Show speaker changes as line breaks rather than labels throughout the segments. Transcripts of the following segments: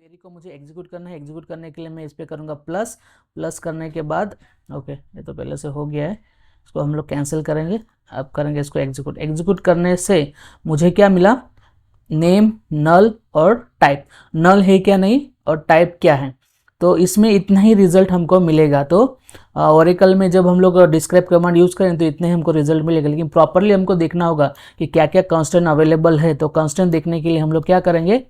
Query को मुझे execute करना है। एग्जीक्यूट करने के लिए मैं इस पर करूँगा प्लस। प्लस करने के बाद ओके, ये तो पहले से हो गया है, इसको हम लोग कैंसिल करेंगे। अब करेंगे इसको एग्जीक्यूट। एग्जीक्यूट करने से मुझे क्या मिला, नेम, नल और टाइप। नल है क्या नहीं और टाइप क्या है, तो इसमें इतना ही रिजल्ट हमको मिलेगा। तो ओरेकल में जब हम लोग डिस्क्राइब कमांड यूज़ करें तो इतने हमको रिजल्ट मिलेगा, लेकिन प्रॉपरली हमको देखना होगा कि क्या क्या कांस्टेंट अवेलेबल है। तो कांस्टेंट देखने के लिए हम लोग क्या करेंगे,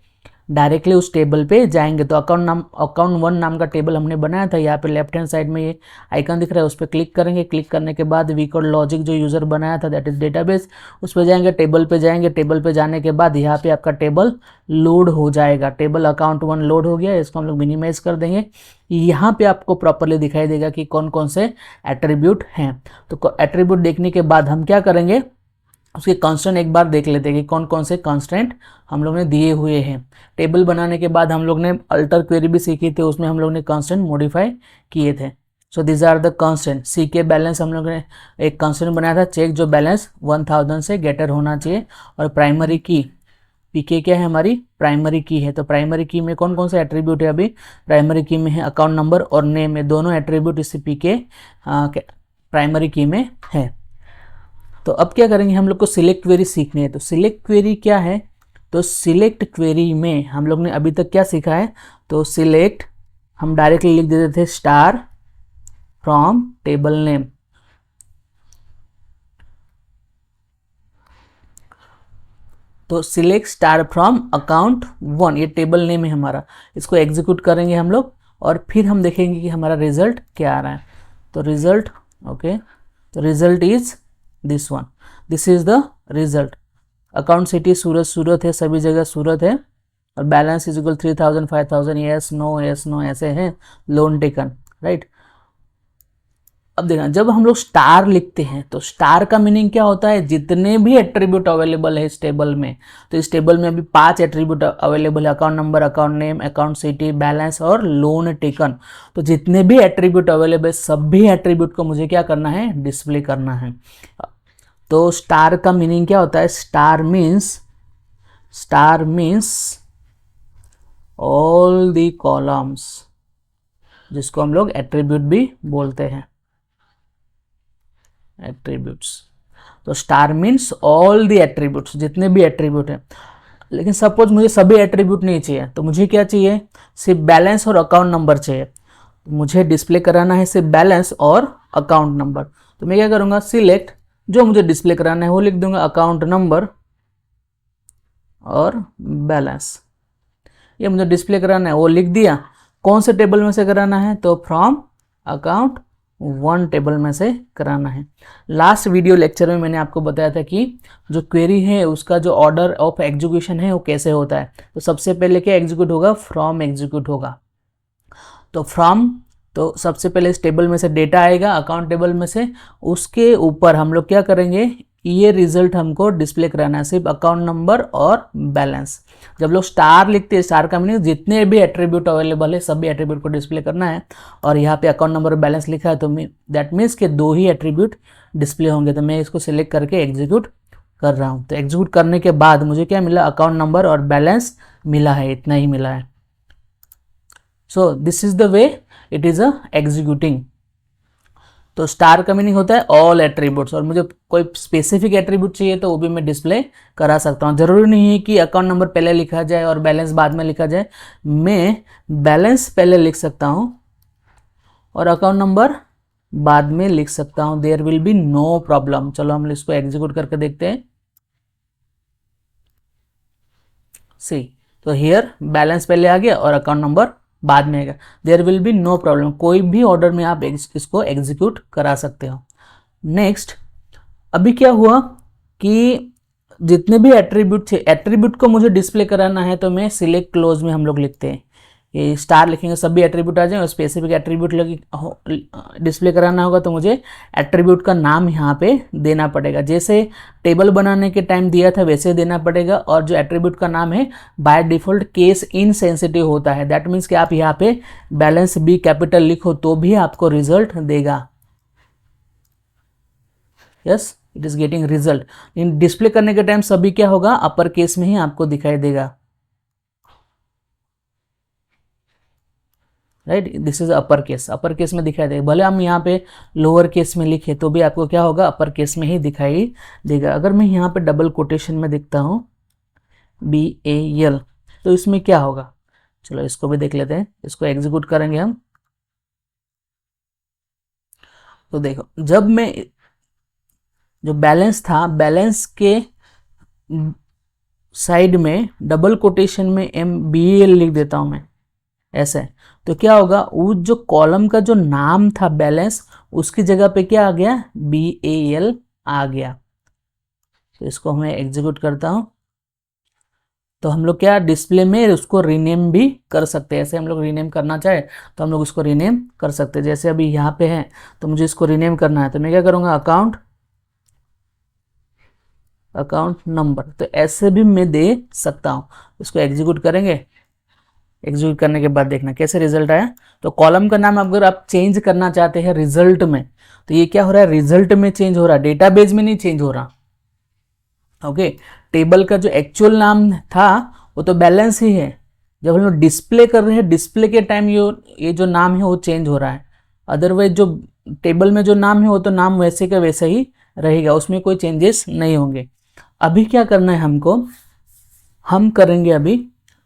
डायरेक्टली उस टेबल पे जाएंगे। तो अकाउंट 1 नाम का टेबल हमने बनाया था, यहाँ पे लेफ्ट हैंड साइड में ये आइकन दिख रहा है, उस पर क्लिक करेंगे। क्लिक करने के बाद वी कोड लॉजिक जो यूज़र बनाया था दैट इज डेटाबेस, उस पर जाएंगे, टेबल पे जाएंगे। टेबल पे जाने के बाद यहाँ पे आपका टेबल लोड हो जाएगा। टेबल अकाउंट 1 लोड हो गया, इसको हम लोग मिनिमाइज कर देंगे। यहाँ पे आपको प्रॉपरली दिखाई देगा कि कौन कौन से एट्रीब्यूट हैं। तो एट्रीब्यूट देखने के बाद हम क्या करेंगे, उसके कांस्टेंट एक बार देख लेते हैं कि कौन कौन से कांस्टेंट हम लोग ने दिए हुए हैं। टेबल बनाने के बाद हम लोग ने अल्टर क्वेरी भी सीखी थी, उसमें हम लोग ने कांस्टेंट मॉडिफाई किए थे। So this are the constant. C के बैलेंस हम लोग ने एक कांस्टेंट बनाया था, चेक जो बैलेंस 1000 से ग्रेटर होना चाहिए। और प्राइमरी की, पीके क्या है हमारी प्राइमरी की है। तो प्राइमरी की में कौन कौन से एट्रीब्यूट है, अभी प्राइमरी की में है अकाउंट नंबर और नेम है, दोनों एट्रीब्यूट इस पीके प्राइमरी की में है। तो अब क्या करेंगे, हम लोग को सिलेक्ट क्वेरी सीखनी है। तो सिलेक्ट क्वेरी क्या है, तो सिलेक्ट क्वेरी में हम लोग ने अभी तक क्या सीखा है, तो सिलेक्ट हम डायरेक्टली लिख देते थे स्टार फ्रॉम टेबल नेम। तो सिलेक्ट स्टार फ्रॉम अकाउंट 1, ये टेबल नेम है हमारा। इसको एग्जीक्यूट करेंगे हम लोग और फिर हम देखेंगे कि हमारा रिजल्ट क्या आ रहा है। तो रिजल्ट ओके, तो result is this one, this is the result. Account city Surat, Surat है, सभी जगह सूरत है। और balance is equal 3000 5000, yes no ऐसे हैं। Loan taken, right. अब देखना, जब हम लोग स्टार लिखते हैं तो स्टार का मीनिंग क्या होता है, जितने भी एट्रीब्यूट अवेलेबल है इस टेबल में। तो इस टेबल में अभी 5 एट्रीब्यूट अवेलेबल है, account number, account name, account city, balance और लोन टेकन। तो जितने भी एट्रीब्यूट अवेलेबल है सभी एट्रीब्यूट को मुझे क्या करना है, डिस्प्ले करना है। तो स्टार का मीनिंग क्या होता है, star means all the columns, जिसको हम लोग एट्रीब्यूट भी बोलते हैं, एट्रीब्यूट्स। तो star means all the attributes, जितने भी एट्रीब्यूट हैं। लेकिन सपोज मुझे सभी एट्रीब्यूट नहीं चाहिए, तो मुझे क्या चाहिए, सिर्फ बैलेंस और अकाउंट नंबर चाहिए। तो मुझे डिस्प्ले कराना है सिर्फ बैलेंस और अकाउंट नंबर। तो मैं क्या करूँगा, सिलेक्ट, जो मुझे डिस्प्ले कराना है वो लिख दूंगा अकाउंट नंबर और बैलेंस। ये मुझे डिस्प्ले कराना है वो लिख दिया। कौन से टेबल में से कराना है, तो फ्रॉम अकाउंट 1 टेबल में से कराना है। लास्ट वीडियो लेक्चर में मैंने आपको बताया था कि जो क्वेरी है उसका जो ऑर्डर ऑफ एग्जीक्यूशन है वो कैसे होता है। तो सबसे पहले क्या एग्जीक्यूट होगा, फ्रॉम एग्जीक्यूट होगा। तो फ्रॉम, तो सबसे पहले इस टेबल में से डेटा आएगा, अकाउंट टेबल में से। उसके ऊपर हम लोग क्या करेंगे, ये रिजल्ट हमको डिस्प्ले कराना है, सिर्फ अकाउंट नंबर और बैलेंस। जब लोग स्टार लिखते हैं, स्टार का मीनिंग जितने भी एट्रीब्यूट अवेलेबल है सभी एट्रीब्यूट को डिस्प्ले करना है। और यहाँ पे अकाउंट नंबर और बैलेंस लिखा है, तो दैट मीन्स के 2 ही एट्रीब्यूट डिस्प्ले होंगे। तो मैं इसको सिलेक्ट करके एग्जीक्यूट कर रहा हूँ। तो एग्जीक्यूट करने के बाद मुझे क्या मिला, अकाउंट नंबर और बैलेंस मिला है, इतना ही मिला है। So this is the way it is a executing. तो स्टार का मीनिंग होता है ऑल एट्रीब्यूट्स, और मुझे कोई स्पेसिफिक एट्रीब्यूट चाहिए तो वो भी मैं डिस्प्ले करा सकता हूँ। जरूरी नहीं है कि अकाउंट नंबर पहले लिखा जाए और बैलेंस बाद में लिखा जाए। मैं बैलेंस पहले लिख सकता हूँ और अकाउंट नंबर बाद में लिख सकता हूँ, there will be no problem. चलो हम इसको एग्जीक्यूट करके देखते हैं। सी, तो हियर बैलेंस पहले आ गया और अकाउंट नंबर बाद में आएगा, there will be no problem. कोई भी ऑर्डर में आप इसको एग्जीक्यूट करा सकते हो। नेक्स्ट, अभी क्या हुआ कि जितने भी एट्रीब्यूट थे, एट्रीब्यूट को मुझे डिस्प्ले कराना है, तो मैं सिलेक्ट क्लोज में हम लोग लिखते हैं, ये स्टार लिखेंगे सभी एट्रीब्यूट आ जाए और स्पेसिफिक एट्रीब्यूट डिस्प्ले कराना होगा, तो मुझे एट्रीब्यूट का नाम यहाँ पे देना पड़ेगा। जैसे टेबल बनाने के टाइम दिया था वैसे देना पड़ेगा। और जो एट्रीब्यूट का नाम है बाय डिफॉल्ट केस इनसेंसिटिव होता है, दैट मीन्स कि आप यहाँ पे बैलेंस बी कैपिटल लिखो तो भी आपको रिजल्ट देगा। Yes, it is getting result. In display करने के टाइम सभी क्या होगा, अपर केस में ही आपको दिखाई देगा। Right, this is upper case में दिखाई देगा। भले हम यहाँ पे लोअर केस में लिखे तो भी आपको क्या होगा, अपर केस में ही दिखाई देगा। अगर मैं यहाँ पे डबल कोटेशन में देखता हूँ BAL, तो इसमें क्या होगा, चलो इसको भी देख लेते हैं, इसको एग्जीक्यूट करेंगे हम। तो देखो, जब मैं जो बैलेंस था, बैलेंस के साइड में डबल कोटेशन में MBAL लिख देता हूं मैं ऐसे, तो क्या होगा, वो जो कॉलम का जो नाम था बैलेंस, उसकी जगह पे क्या आ गया, BAL आ गया। तो इसको मैं एग्जीक्यूट करता हूं, तो हम लोग क्या डिस्प्ले में उसको रीनेम भी कर सकते हैं। ऐसे हम लोग रीनेम करना चाहे तो हम लोग उसको रीनेम कर सकते हैं। जैसे अभी यहाँ पे है तो मुझे इसको रीनेम करना है, तो मैं क्या करूँगा, अकाउंट नंबर, तो ऐसे भी मैं दे सकता हूँ। इसको एग्जीक्यूट करेंगे, एग्जीक्यूट करने के बाद देखना कैसे रिजल्ट आया। तो कॉलम का नाम अगर आप चेंज करना चाहते हैं रिजल्ट में, तो ये क्या हो रहा है, रिजल्ट में चेंज हो रहा है, डेटाबेस में नहीं चेंज हो रहा। ओके, टेबल का जो एक्चुअल नाम था वो तो बैलेंस ही है। जब हम लोग डिस्प्ले कर रहे हैं, डिस्प्ले के टाइम ये जो नाम है वो चेंज हो रहा है। अदरवाइज जो टेबल में जो नाम है वो तो नाम वैसे का वैसा ही रहेगा, उसमें कोई चेंजेस नहीं होंगे। अभी क्या करना है हमको, हम करेंगे अभी,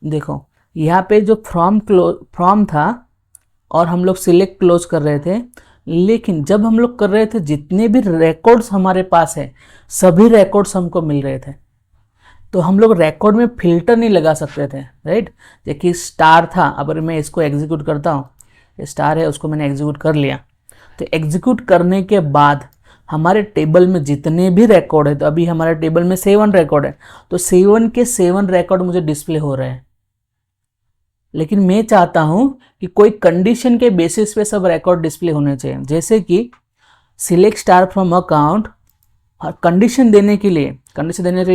देखो यहाँ पे जो फ्रॉम था और हम लोग सिलेक्ट क्लोज कर रहे थे, लेकिन जब हम लोग कर रहे थे जितने भी रिकॉर्ड्स हमारे पास है सभी रिकॉर्ड्स हमको मिल रहे थे, तो हम लोग रिकॉर्ड में फिल्टर नहीं लगा सकते थे, राइट। देखिए स्टार था, अगर मैं इसको एग्जीक्यूट करता हूँ, ये स्टार है, उसको मैंने एग्जीक्यूट कर लिया। तो एग्जीक्यूट करने के बाद हमारे टेबल में जितने भी रिकॉर्ड है, तो अभी हमारे टेबल में 7 रिकॉर्ड है, तो 7 के 7 रिकॉर्ड मुझे डिस्प्ले हो रहे हैं। लेकिन मैं चाहता हूं कि कोई कंडीशन के बेसिस पे सब रिकॉर्ड डिस्प्ले होने चाहिए। जैसे कि select star from account, condition देने के लिए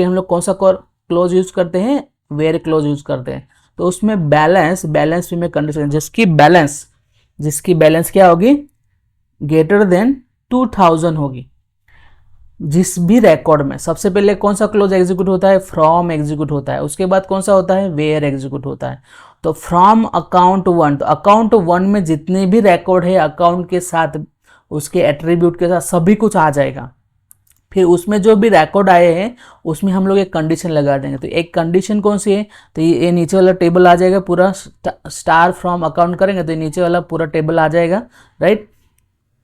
हम लोग कौन सा क्लोज यूज करते हैं, वेयर क्लोज यूज करते हैं। तो उसमें बैलेंस भी में कंडीशन, जिसकी बैलेंस क्या होगी, ग्रेटर देन 2000 होगी। जिस भी रिकॉर्ड में सबसे पहले कौन सा क्लोज एग्जीक्यूट होता है, फ्रॉम एग्जीक्यूट होता है, उसके बाद कौन सा होता है, वेयर एग्जीक्यूट होता है। तो फ्रॉम अकाउंट 1, तो अकाउंट 1 में जितने भी रिकॉर्ड है अकाउंट के साथ, उसके एट्रीब्यूट के साथ सभी कुछ आ जाएगा। फिर उसमें जो भी रिकॉर्ड आए हैं उसमें हम लोग एक कंडीशन लगा देंगे। तो एक कंडीशन कौन सी है, तो ये नीचे वाला टेबल आ जाएगा पूरा, स्टार फ्रॉम अकाउंट करेंगे तो नीचे वाला पूरा टेबल आ जाएगा, राइट।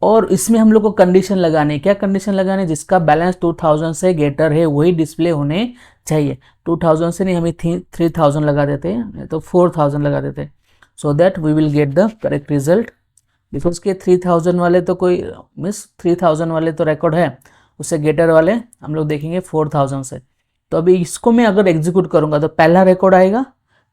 और इसमें हम लोग को कंडीशन लगाने, क्या कंडीशन लगाने, जिसका बैलेंस 2000 से ग्रेटर है वही डिस्प्ले होने चाहिए। 2000 से नहीं, हमें 3000 लगा देते हैं, तो 4000 लगा देते हैं, so that we will get the correct result. Because के 3000 वाले तो कोई 3000 वाले तो रिकॉर्ड है, उससे ग्रेटर वाले हम लोग देखेंगे 4000 से। तो अभी इसको मैं अगर एग्जीक्यूट करूंगा तो पहला रिकॉर्ड आएगा,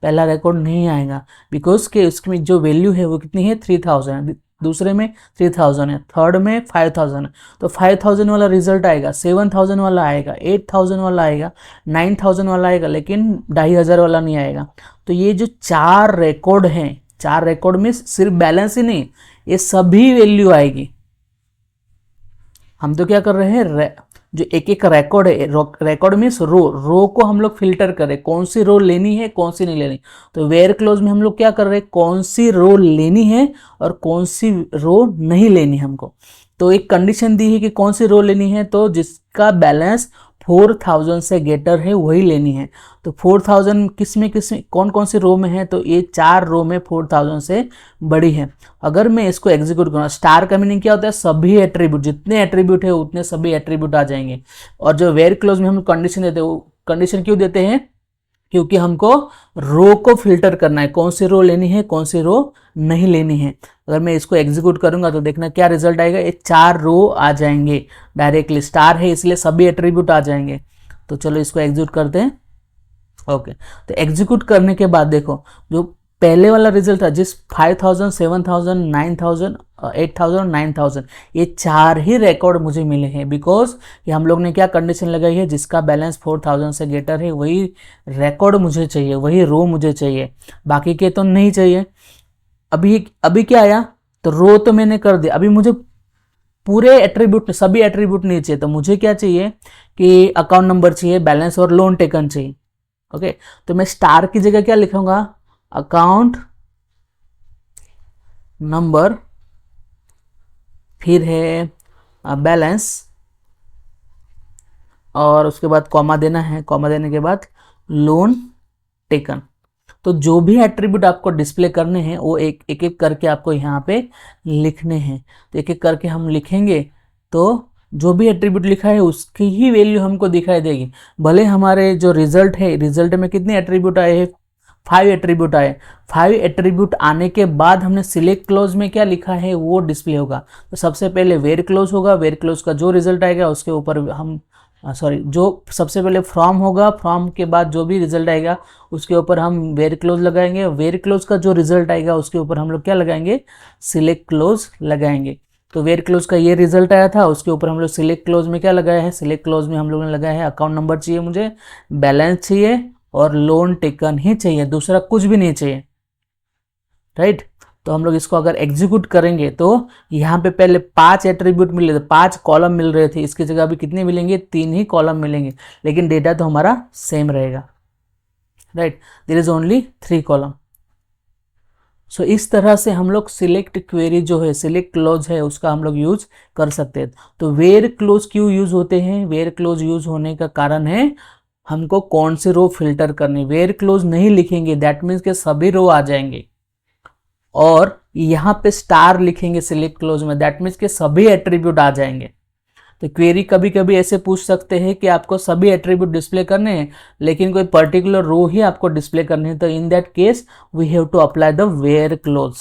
पहला रिकॉर्ड नहीं आएगा, बिकॉज के उसमें जो वैल्यू है वो कितनी है, 3000, दूसरे में 3000 है, थर्ड में 5000 है। तो 5000 वाला रिजल्ट आएगा, 7000 वाला आएगा, 8000 वाला आएगा, 9000 वाला आएगा, लेकिन 2500 वाला नहीं आएगा। तो ये जो 4 रिकॉर्ड हैं, 4 रिकॉर्ड में सिर्फ बैलेंस ही नहीं, ये सभी वैल्यू आएगी। हम तो क्या कर रहे हैं, जो एक एक रिकॉर्ड है, रिकॉर्ड मीन्स रो को हम लोग फिल्टर करें, कौन सी रो लेनी है कौन सी नहीं लेनी। तो वेयर क्लोज में हम लोग क्या कर रहे हैं, कौन सी रो लेनी है और कौन सी रो नहीं लेनी है हमको। तो एक कंडीशन दी है कि कौन सी रो लेनी है, तो जिसका बैलेंस 4000 से ग्रेटर है वही लेनी है। तो 4000 किसमें कौन कौन सी रो में है, तो ये 4 रो में 4000 से बड़ी है। अगर मैं इसको एग्जीक्यूट करूँ, स्टार का मीनिंग क्या होता है, सभी एट्रीब्यूट, जितने एट्रीब्यूट है उतने सभी एट्रीब्यूट आ जाएंगे। और जो वेयर क्लोज में हम कंडीशन देते हैं, वो कंडीशन क्यों देते हैं, क्योंकि हमको रो को फिल्टर करना है, कौन सी रो लेनी है कौन सी रो नहीं लेनी है। अगर मैं इसको एग्जीक्यूट करूंगा तो देखना क्या रिजल्ट आएगा, ये 4 रो आ जाएंगे डायरेक्टली, स्टार है इसलिए सभी एट्रीब्यूट आ जाएंगे। तो चलो इसको एग्जीक्यूट करते हैं। ओके, तो एग्जीक्यूट करने के बाद देखो, जो पहले वाला रिजल्ट था, जिस 5000, 7000, 9000, 8000, 9000, ये 4 ही रिकॉर्ड मुझे मिले हैं। बिकॉज ये हम लोग ने क्या कंडीशन लगाई है, जिसका बैलेंस 4000 से ग्रेटर है वही रिकॉर्ड मुझे चाहिए, वही रो मुझे चाहिए, बाकी के तो नहीं चाहिए। अभी क्या आया, तो रो तो मैंने कर दिया, अभी मुझे पूरे एट्रीब्यूट, सभी एट्रीब्यूट नहीं चाहिए। तो मुझे क्या चाहिए कि अकाउंट नंबर चाहिए, बैलेंस और लोन टेकन चाहिए। ओके, तो मैं स्टार की जगह क्या लिखूंगा, अकाउंट नंबर, फिर है बैलेंस, और उसके बाद कॉमा देना है, कॉमा देने के बाद लोन टेकन। तो जो भी एट्रीब्यूट आपको डिस्प्ले करने हैं वो एक एक करके आपको यहाँ पे लिखने हैं। तो एक एक करके हम लिखेंगे तो जो भी एट्रीब्यूट लिखा है उसकी ही वैल्यू हमको दिखाई देगी। भले हमारे जो रिजल्ट है, रिजल्ट में कितने एट्रीब्यूट आए हैं, 5 एट्रीब्यूट आए। 5 एट्रीब्यूट आने के बाद हमने सिलेक्ट क्लोज में क्या लिखा है वो डिस्प्ले होगा। तो सबसे पहले वेर क्लोज होगा, वेर क्लोज का जो रिजल्ट आएगा उसके ऊपर हम जो सबसे पहले फ्रॉम होगा, फ्रॉम के बाद जो भी रिजल्ट आएगा उसके ऊपर हम वेर क्लोज लगाएंगे, वेर क्लोज का जो रिजल्ट आएगा उसके ऊपर हम लोग क्या लगाएंगे, सिलेक्ट क्लोज लगाएंगे। तो वेर क्लोज का ये रिजल्ट आया था, उसके ऊपर हम लोग सिलेक्ट क्लोज में क्या लगाया है, सिलेक्ट क्लोज में हम लोगों ने लगाया है अकाउंट नंबर चाहिए, मुझे बैलेंस चाहिए और लोन टेकन ही चाहिए, दूसरा कुछ भी नहीं चाहिए, राइट। तो हम लोग इसको अगर एग्जीक्यूट करेंगे तो यहाँ पे पहले 5 एट्रीब्यूट मिले थे, 5 कॉलम मिल रहे थे, इसकी जगह अभी कितने मिलेंगे, 3 ही कॉलम मिलेंगे, लेकिन डेटा तो हमारा सेम रहेगा, right. There is only 3 column. So इस तरह से हम लोग सिलेक्ट क्वेरी जो है, सिलेक्ट क्लोज है, उसका हम लोग यूज कर सकते हैं। तो वेर क्लोज क्यों यूज होते हैं, वेर क्लोज यूज होने का कारण है हमको कौन से रो फिल्टर करने। वेर क्लोज नहीं लिखेंगे दैट मीन्स के सभी रो आ जाएंगे, और यहाँ पे स्टार लिखेंगे सिलेक्ट क्लोज में दैट मीन्स के सभी एट्रीब्यूट आ जाएंगे। तो क्वेरी कभी कभी ऐसे पूछ सकते हैं कि आपको सभी एट्रीब्यूट डिस्प्ले करने हैं लेकिन कोई पर्टिकुलर रो ही आपको डिस्प्ले करनी है, तो in that case we have to apply the where clause,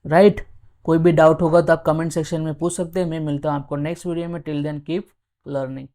right. कोई भी डाउट होगा तो आप कमेंट सेक्शन में पूछ सकते हैं। मैं मिलता हूँ आपको नेक्स्ट वीडियो में। Till then keep learning.